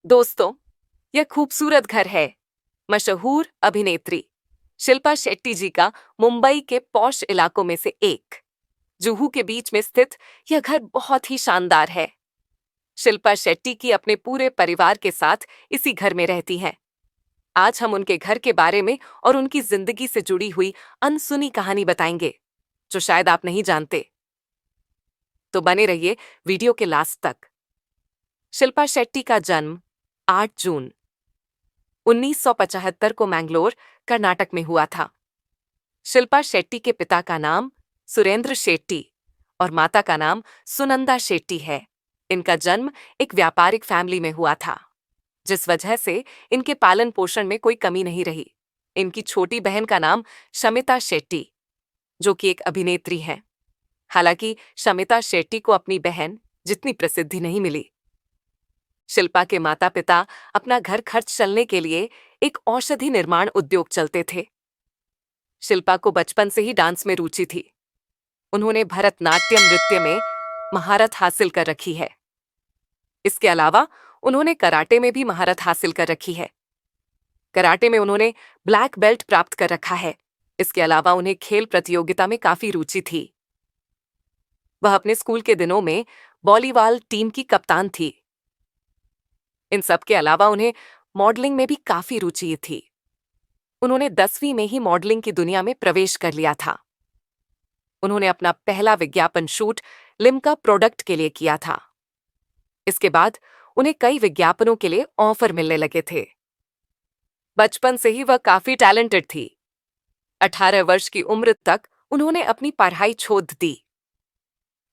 दोस्तों, यह खूबसूरत घर है मशहूर अभिनेत्री शिल्पा शेट्टी जी का मुंबई के पॉश इलाकों में से एक। जुहू के बीच में स्थित यह घर बहुत ही शानदार है। शिल्पा शेट्टी की अपने पूरे परिवार के साथ इसी घर में रहती हैं। आज हम उनके घर के बारे में और उनकी जिंदगी से जुड़ी हुई अनसुनी कहानी बताएंगे, जो शायद आप नहीं जानते। तो बने रहिए वीडियो के लास्ट तक। शिल्पा शेट्टी का जन्म 8 जून 1975 को मैंगलोर, कर्नाटक में हुआ था। शिल्पा शेट्टी के पिता का नाम सुरेंद्र शेट्टी और माता का नाम सुनंदा शेट्टी है। इनका जन्म एक व्यापारिक फैमिली में हुआ था, जिस वजह से इनके पालन पोषण में कोई कमी नहीं रही। इनकी छोटी बहन का नाम शमिता शेट्टी, जो कि एक अभिनेत्री है। हालांकि शमिता शेट्टी को अपनी बहन जितनी प्रसिद्धि नहीं मिली। शिल्पा के माता पिता अपना घर खर्च चलने के लिए एक औषधि निर्माण उद्योग चलते थे। शिल्पा को बचपन से ही डांस में रुचि थी। उन्होंने भरतनाट्यम नृत्य में महारत हासिल कर रखी है। इसके अलावा उन्होंने कराटे में भी महारत हासिल कर रखी है। कराटे में उन्होंने ब्लैक बेल्ट प्राप्त कर रखा है। इसके अलावा उन्हें खेल प्रतियोगिता में काफी रुचि थी। वह अपने स्कूल के दिनों में वॉलीबॉल टीम की कप्तान थी। इन सब के अलावा उन्हें मॉडलिंग में भी काफी रुचि थी। उन्होंने 10वीं में ही मॉडलिंग की दुनिया में प्रवेश कर लिया था। उन्होंने अपना पहला विज्ञापन शूट लिम्का प्रोडक्ट के लिए किया था। इसके बाद उन्हें कई विज्ञापनों के लिए ऑफर मिलने लगे थे। बचपन से ही वह काफी टैलेंटेड थी। 18 वर्ष की उम्र तक उन्होंने अपनी पढ़ाई छोड़ दी।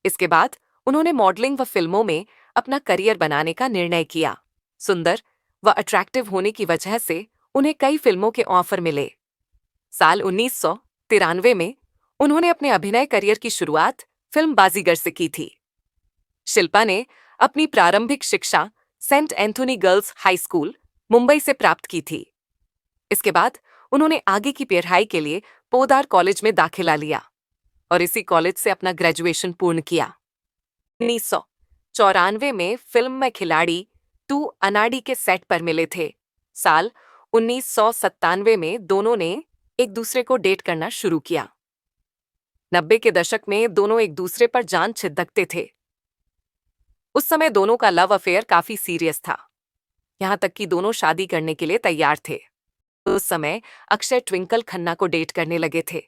इसके बाद उन्होंने मॉडलिंग व फिल्मों में अपना करियर बनाने का निर्णय किया। सुंदर व अट्रैक्टिव होने की वजह से उन्हें कई फिल्मों के ऑफर मिले। साल 1993 में उन्होंने अपने अभिनय करियर की शुरुआत फिल्म बाजीगर से की थी। शिल्पा ने अपनी प्रारंभिक शिक्षा Saint Anthony girls high school, Mumbai से प्राप्त की थी। इसके बाद उन्होंने आगे की पढ़ाई के लिए पोदार कॉलेज में दाखिला लिया और इसी कॉलेज से अपना ग्रेजुएशन पूर्ण किया। 1994 में फिल्म में खिलाड़ी 2 अनाडी के सेट पर मिले थे। साल 1997 में दोनों ने एक दूसरे को डेट करना शुरू किया। 90 के दशक में दोनों एक दूसरे पर जान छिड़कते थे। उस समय दोनों का लव अफेयर काफी सीरियस था, यहां तक कि दोनों शादी करने के लिए तैयार थे। उस समय अक्षय ट्विंकल खन्ना को डेट करने लगे थे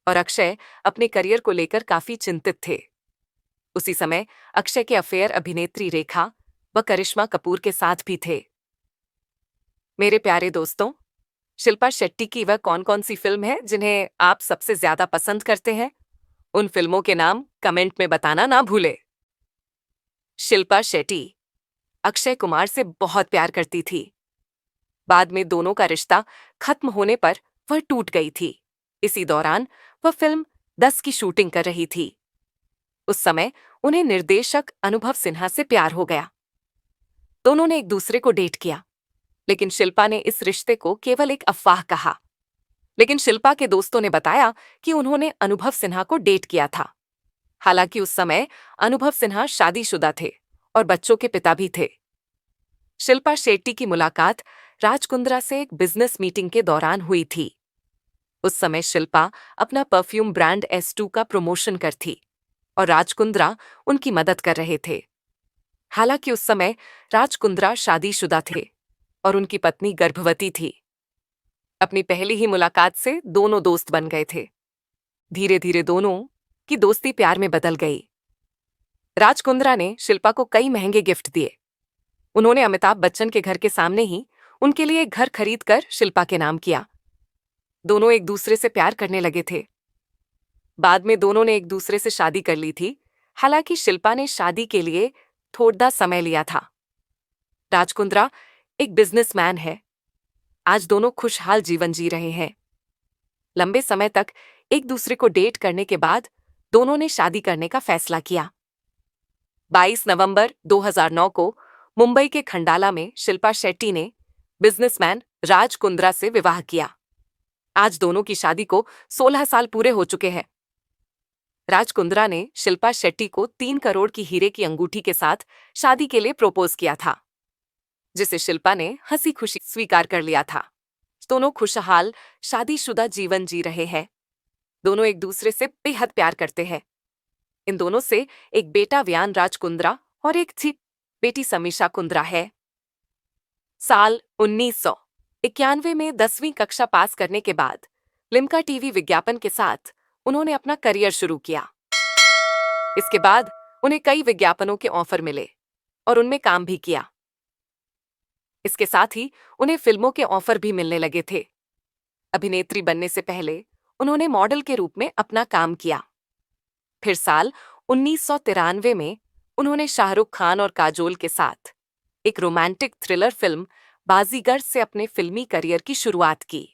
और अक्षय अपने करियर को लेकर काफी चिंतित थे। उसी समय अक्षय के अफेयर अभिनेत्री रेखा व करिश्मा कपूर के साथ भी थे। मेरे प्यारे दोस्तों, शिल्पा शेट्टी की वह कौन कौन सी फिल्म है जिन्हें आप सबसे ज्यादा पसंद करते हैं? उन फिल्मों के नाम कमेंट में बताना ना भूले। शिल्पा शेट्टी अक्षय कुमार से बहुत प्यार करती थी। बाद में दोनों का रिश्ता खत्म होने पर वह टूट गई थी। इसी दौरान वह फिल्म 10 की शूटिंग कर रही थी। उस समय उन्हें निर्देशक अनुभव सिन्हा से प्यार हो गया। दोनों ने एक दूसरे को डेट किया, लेकिन शिल्पा ने इस रिश्ते को केवल एक अफवाह कहा। लेकिन शिल्पा के दोस्तों ने बताया कि उन्होंने अनुभव सिन्हा को डेट किया था। हालांकि उस समय अनुभव सिन्हा शादीशुदा थे और बच्चों के पिता भी थे। शिल्पा शेट्टी की मुलाकात राज कुंद्रा से एक बिजनेस मीटिंग के दौरान हुई थी। उस समय शिल्पा अपना परफ्यूम ब्रांड S2 का प्रमोशन कर थी और राज कुंद्रा उनकी मदद कर रहे थे। हालांकि उस समय राज कुंद्रा शादीशुदा थे और उनकी पत्नी गर्भवती थी। अपनी पहली ही मुलाकात से दोनों दोस्त बन गए थे। धीरे धीरे दोनों की दोस्ती प्यार में बदल गई। राज कुंद्रा ने शिल्पा को कई महंगे गिफ्ट दिए। उन्होंने अमिताभ बच्चन के घर के सामने ही उनके लिए एक घर खरीद कर शिल्पा के नाम किया। दोनों एक दूसरे से प्यार करने लगे थे। बाद में दोनों ने एक दूसरे से शादी कर ली थी। हालांकि शिल्पा ने शादी के लिए थोड़ा समय लिया था। राज कुंद्रा एक बिजनेसमैन है। आज दोनों खुशहाल जीवन जी रहे हैं। लंबे समय तक एक दूसरे को डेट करने के बाद दोनों ने शादी करने का फैसला किया। 22 नवंबर 2009 को मुंबई के खंडाला में शिल्पा शेट्टी ने बिजनेसमैन राज कुंद्रा से विवाह किया। आज दोनों की शादी को 16 साल पूरे हो चुके हैं। राज कुंद्रा ने शिल्पा शेट्टी को 3 करोड़ की हीरे की अंगूठी के साथ शादी के लिए प्रपोज किया था। जिसे शिल्पा ने हंसी खुशी स्वीकार कर लिया था। दोनों खुशहाल शादीशुदा जीवन जी रहे हैं। दोनों एक दूसरे से बेहद प्यार करते हैं। इन दोनों से एक बेटा व्यान राज कुंद्रा और एक थी बेटी समीक्षा कुंद्रा है। साल 1991 में 10वीं कक्षा पास करने के बाद लिम्का टीवी विज्ञापन के साथ उन्होंने अपना करियर शुरू किया। इसके बाद उन्हें कई विज्ञापनों के ऑफर मिले और उनमें काम भी किया। इसके साथ ही उन्हें फिल्मों के ऑफर भी मिलने लगे थे। अभिनेत्री बनने से पहले उन्होंने मॉडल के रूप में अपना काम किया। फिर साल 1993 में उन्होंने शाहरुख खान और काजोल के साथ एक रोमांटिक थ्रिलर फिल्म बाजीगर से अपने फिल्मी करियर की शुरुआत की।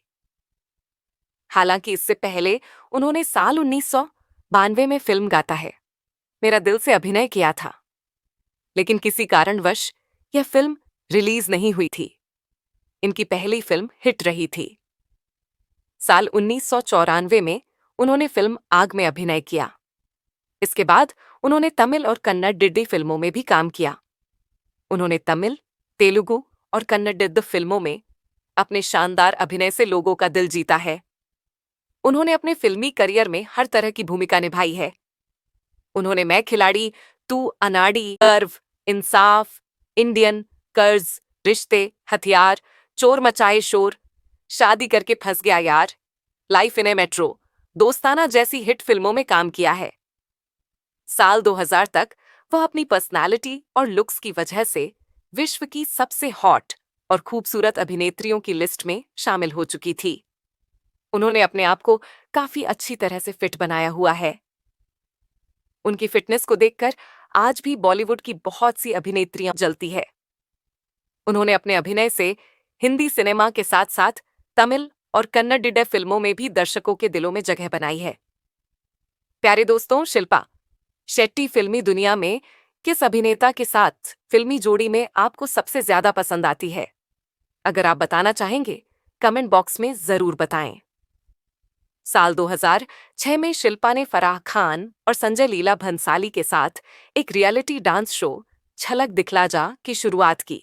हालांकि इससे पहले उन्होंने साल 1992 में फिल्म गाता है मेरा दिल से अभिनय किया था, लेकिन किसी कारणवश यह फिल्म रिलीज नहीं हुई थी। इनकी पहली फिल्म हिट रही थी। साल 1994 में उन्होंने फिल्म आग में अभिनय किया। इसके बाद उन्होंने तमिल और कन्नड़ डिड्डी फिल्मों में भी काम किया। उन्होंने तमिल, तेलुगु और कन्नड़ फिल्मों में अपने शानदार अभिनय से लोगों का दिल जीता है। उन्होंने अपने फिल्मी करियर में हर तरह की भूमिका निभाई है। उन्होंने मैं खिलाड़ी, तू अनाड़ी, गर्व, इंसाफ, इंडियन, कर्ज, रिश्ते, हथियार, चोर मचाए शोर, शादी करके फंस गया यार, लाइफ इन ए मेट्रो, दोस्ताना जैसी हिट फिल्मों में काम किया है। साल 2000 तक वह अपनी पर्सनालिटी और लुक्स की वजह से विश्व की सबसे हॉट और खूबसूरत अभिनेत्रियों की लिस्ट में शामिल हो चुकी थी। उन्होंने अपने आप को काफी अच्छी तरह से फिट बनाया हुआ है। उनकी फिटनेस को देखकर आज भी बॉलीवुड की बहुत सी अभिनेत्रियां जलती है। उन्होंने अपने अभिनय से हिंदी सिनेमा के साथ साथ तमिल और कन्नड़ फिल्मों में भी दर्शकों के दिलों में जगह बनाई है। प्यारे दोस्तों, शिल्पा शेट्टी फिल्मी दुनिया में किस अभिनेता के साथ फिल्मी जोड़ी में आपको सबसे ज्यादा पसंद आती है? अगर आप बताना चाहेंगे, कमेंट बॉक्स में जरूर बताएं। साल 2006 में शिल्पा ने फराह खान और संजय लीला भंसाली के साथ एक रियलिटी डांस शो झलक दिखला जा की शुरुआत की।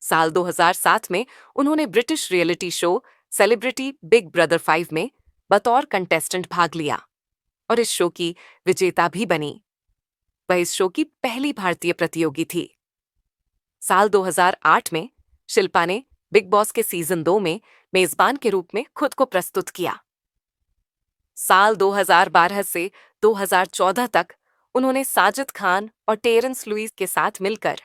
साल 2007 में उन्होंने British reality show celebrity big brother 5 में बतौर कंटेस्टेंट भाग लिया और इस शो की विजेता भी बनी। वह इस शो की पहली भारतीय प्रतियोगी थी। साल 2008 में शिल्पा ने बिग बॉस के सीजन 2 में मेजबान के रूप में खुद को प्रस्तुत किया। साल 2012 से 2014 तक उन्होंने साजिद खान और टेरेंस लुइस के साथ मिलकर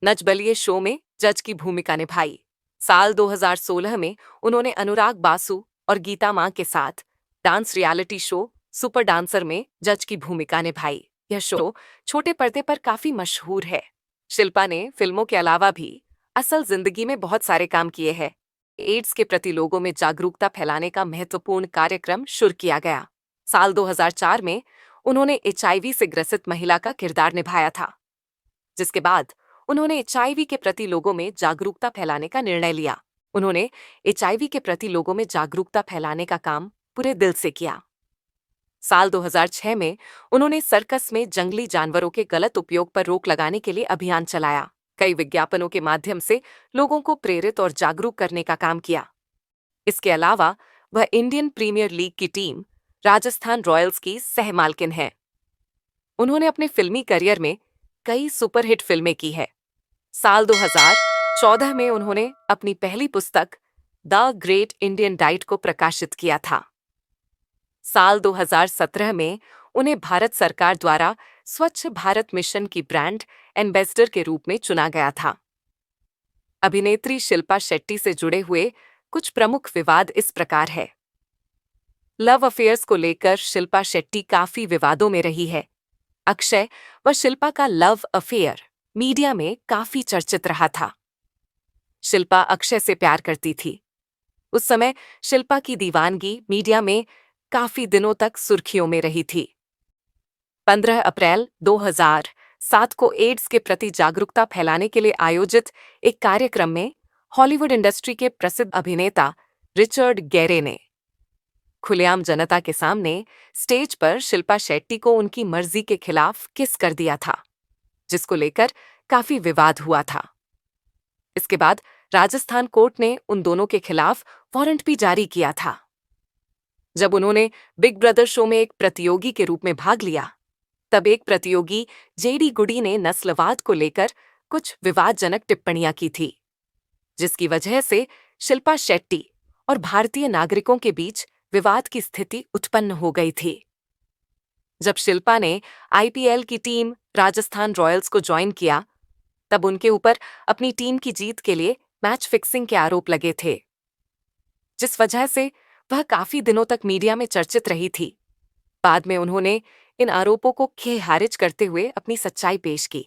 नच बलिए शो में जज की भूमिका निभाई। साल 2016 में उन्होंने अनुराग बासु और गीता मां के साथ dance reality show super dancer में जज की भूमिका निभाई। यह शो छोटे पर्दे पर काफी मशहूर है। शिल्पा ने फिल्मों के अलावा भी असल जिंदगी में बहुत सारे काम किए हैं। एड्स के प्रति लोगों में जागरूकता फैलाने का महत्वपूर्ण कार्यक्रम शुरू किया गया। साल 2004 में उन्होंने एचआईवी से ग्रसित महिला का किरदार निभाया था, जिसके बाद उन्होंने एचआईवी के प्रति लोगों में जागरूकता फैलाने का निर्णय लिया। उन्होंने एचआईवी के प्रति लोगों में जागरूकता फैलाने का काम पूरे दिल से किया। साल 2006 में उन्होंने सर्कस में जंगली जानवरों के गलत उपयोग पर रोक लगाने के लिए अभियान चलाया। कई विज्ञापनों के माध्यम से लोगों को प्रेरित और जागरूक करने का काम किया। इसके अलावा वह इंडियन प्रीमियर लीग की टीम राजस्थान रॉयल्स की सहमालकिन है। उन्होंने अपने फिल्मी करियर में कई सुपरहिट फिल्में की है। साल 2014 में उन्होंने अपनी पहली पुस्तक द ग्रेट इंडियन डाइट को प्रकाशित किया था। साल 2017 में उन्हें भारत सरकार द्वारा स्वच्छ भारत मिशन की ब्रांड एम्बेसडर के रूप में चुना गया था। अभिनेत्री शिल्पा शेट्टी से जुड़े हुए कुछ प्रमुख विवाद इस प्रकार है। लव अफेयर्स को लेकर शिल्पा शेट्टी काफी विवादों में रही है। अक्षय व शिल्पा का लव अफेयर मीडिया में काफी चर्चित रहा था। शिल्पा अक्षय से प्यार करती थी। उस समय शिल्पा की दीवानगी मीडिया में काफी दिनों तक सुर्खियों में रही थी। 15 अप्रैल 2007 को एड्स के प्रति जागरूकता फैलाने के लिए आयोजित एक कार्यक्रम में हॉलीवुड इंडस्ट्री के प्रसिद्ध अभिनेता रिचर्ड गेरे ने खुलेआम जनता के सामने स्टेज पर शिल्पा शेट्टी को उनकी मर्जी के खिलाफ किस कर दिया था, जिसको लेकर काफी विवाद हुआ था। इसके बाद राजस्थान कोर्ट ने उन दोनों के खिलाफ वारंट भी जारी किया था। जब उन्होंने बिग ब्रदर शो में एक प्रतियोगी के रूप में भाग लिया, तब एक प्रतियोगी जेडी गुडी ने नस्लवाद को लेकर कुछ विवादजनक टिप्पणियां की थी, जिसकी वजह से शिल्पा शेट्टी और भारतीय नागरिकों के बीच विवाद की स्थिति उत्पन्न हो गई थी। जब शिल्पा ने आईपीएल की टीम राजस्थान रॉयल्स को ज्वाइन किया, तब उनके ऊपर अपनी टीम की जीत के लिए मैच फिक्सिंग के आरोप लगे थे, जिस वजह से वह काफी दिनों तक मीडिया में चर्चित रही थी। बाद में उन्होंने इन आरोपों को खारिज करते हुए अपनी सच्चाई पेश की।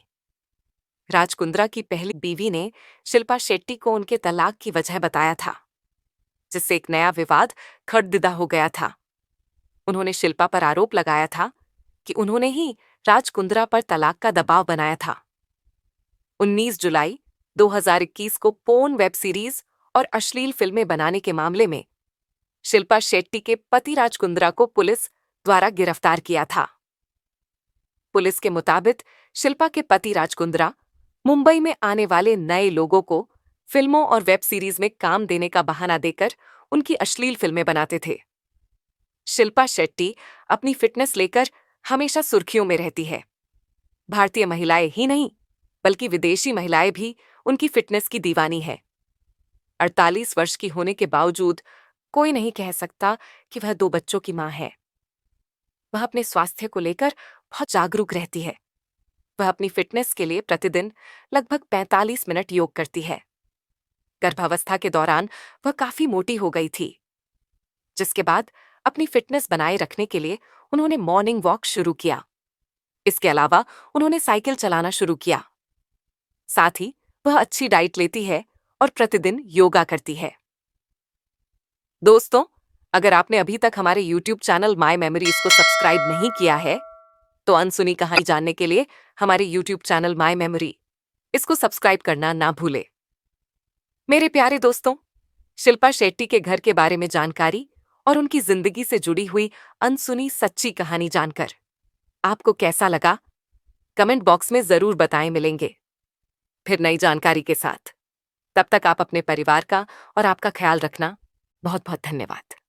राज कुंद्रा की पहली बीवी ने शिल्पा शेट्टी को उनके तलाक की वजह बताया था, जिससे एक नया विवाद खड़दिदा हो गया था। उन्होंने शिल्पा पर आरोप लगाया था कि उन्होंने ही राज कुंद्रा पर तलाक का दबाव बनाया था। 19 जुलाई 2021 को पोर्न वेब सीरीज और अश्लील फिल्में बनाने के मामले में शिल्पा शेट्टी के पति राज कुंद्रा को पुलिस द्वारा गिरफ्तार किया था। पुलिस के मुताबिक शिल्पा के पति राज कुंद्रा मुंबई में आने वाले नए लोगों को फिल्मों और वेब सीरीज में काम देने का बहाना देकर उनकी अश्लील फिल्में बनाते थे। शिल्पा शेट्टी अपनी फिटनेस लेकर हमेशा सुर्खियों में रहती है। भारतीय महिलाएं ही नहीं, बल्कि विदेशी महिलाएं भी उनकी फिटनेस की दीवानी है। 48 वर्ष की होने के बावजूद कोई नहीं कह सकता कि वह 2 बच्चों की मां है। वह अपने स्वास्थ्य को लेकर बहुत जागरूक रहती है। वह अपनी फिटनेस के लिए प्रतिदिन लगभग 45 मिनट योग करती है। गर्भावस्था के दौरान वह काफी मोटी हो गई थी, जिसके बाद अपनी फिटनेस बनाए रखने के लिए उन्होंने मॉर्निंग वॉक शुरू किया। इसके अलावा उन्होंने साइकिल चलाना शुरू किया। साथ ही वह अच्छी डाइट लेती है और प्रतिदिन योगा करती है। दोस्तों, अगर आपने अभी तक हमारे YouTube चैनल माय मेमोरीज को सब्सक्राइब नहीं किया है, तो अनसुनी कहानी जानने के लिए हमारे YouTube चैनल माय मेमोरी इसको सब्सक्राइब करना ना भूले। मेरे प्यारे दोस्तों, शिल्पा शेट्टी के घर के बारे में जानकारी और उनकी जिंदगी से जुड़ी हुई अनसुनी सच्ची कहानी जानकर आपको कैसा लगा? कमेंट बॉक्स में जरूर बताएं। मिलेंगे फिर नई जानकारी के साथ। तब तक आप अपने परिवार का और आपका ख्याल रखना। बहुत बहुत धन्यवाद।